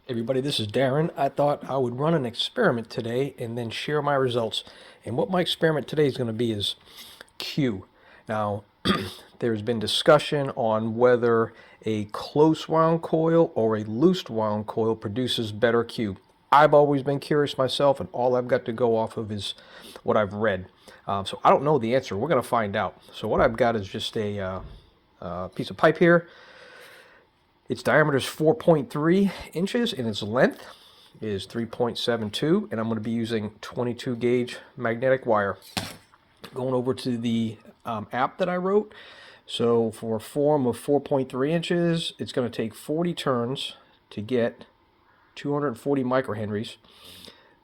Everybody, this is Darren. I thought I would run an experiment today and then share my results. And what my experiment today is going to be is Q. Now, there's been discussion on whether a close wound coil or a loose wound coil produces better Q. I've always been curious myself, and all I've got to go off of is what I've read. So I don't know the answer. We're going to find out. So what I've got is just a piece of pipe here. Its diameter is 4.3 inches and its length is 3.72, and I'm going to be using 22 gauge magnetic wire. Going over to the app that I wrote. So for a form of 4.3 inches, it's going to take 40 turns to get 240 microhenries.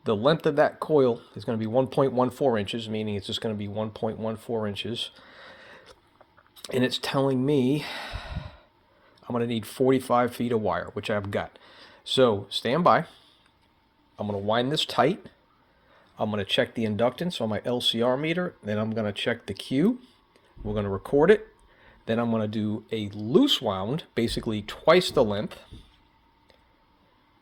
The length of that coil is going to be 1.14 inches, meaning it's just going to be 1.14 inches. And it's telling me I'm going to need 45 feet of wire, which I've got. So stand by. I'm going to wind this tight. I'm going to check the inductance on my LCR meter. Then I'm going to check the Q. We're going to record it. Then I'm going to do a loose wound, basically twice the length.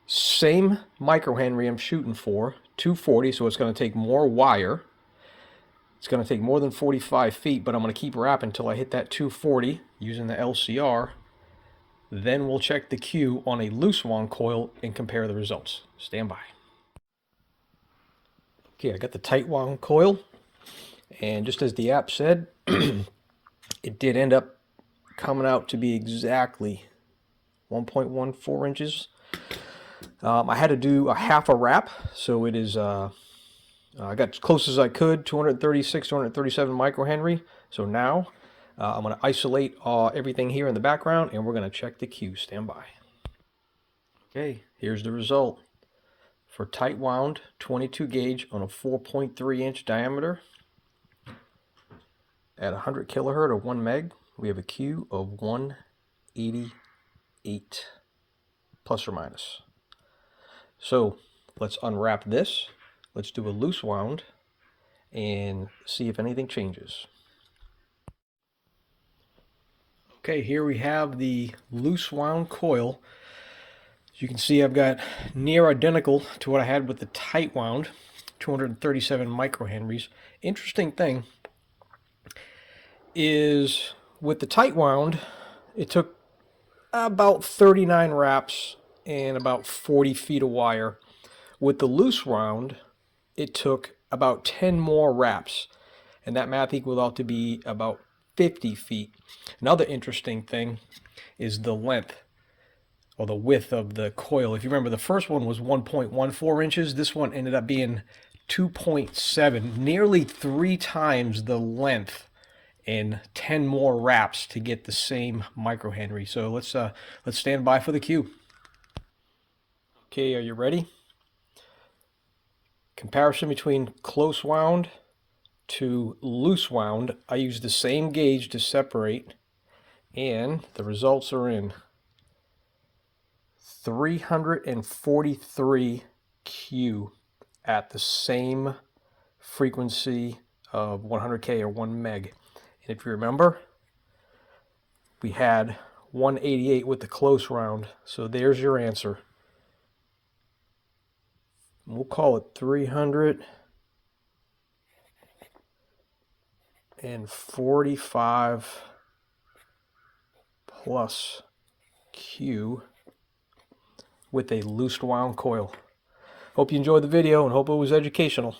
Same microhenry I'm shooting for, 240, so it's going to take more wire. It's going to take more than 45 feet, but I'm going to keep wrapping until I hit that 240 using the LCR. Then we'll check the Q on a loose wound coil and compare the results. Stand by. Okay, I got the tight wound coil, and just as the app said, it did end up coming out to be exactly 1.14 inches. I had to do a half a wrap, so it is, I got as close as I could, 236, 237 microhenry. So now I'm going to isolate everything here in the background, and we're going to check the Q. Stand by. Okay, here's the result. For tight wound 22 gauge on a 4.3 inch diameter at 100 kilohertz or 1 meg, we have a Q of 188 plus or minus. So let's unwrap this. Let's do a loose wound and see if anything changes. Okay, here we have the loose wound coil. As you can see, I've got near identical to what I had with the tight wound, 237 microhenries. Interesting thing is with the tight wound, it took about 39 wraps and about 40 feet of wire. With the loose wound, it took about 10 more wraps, and that math equaled out to be about 50 feet. Another interesting thing is the length, or the width of the coil. If you remember, the first one was 1.14 inches. This one ended up being 2.7, nearly 3 times the length, and 10 more wraps to get the same microhenry. So let's stand by for the Q. Okay, are you ready? Comparison between close wound to loose wound. I used the same gauge to separate, and the results are in. 343 Q at the same frequency of 100K or 1 meg. And if you remember, we had 188 with the close wound. So there's your answer. We'll call it 345 plus Q with a loose wound coil. Hope you enjoyed the video and hope it was educational.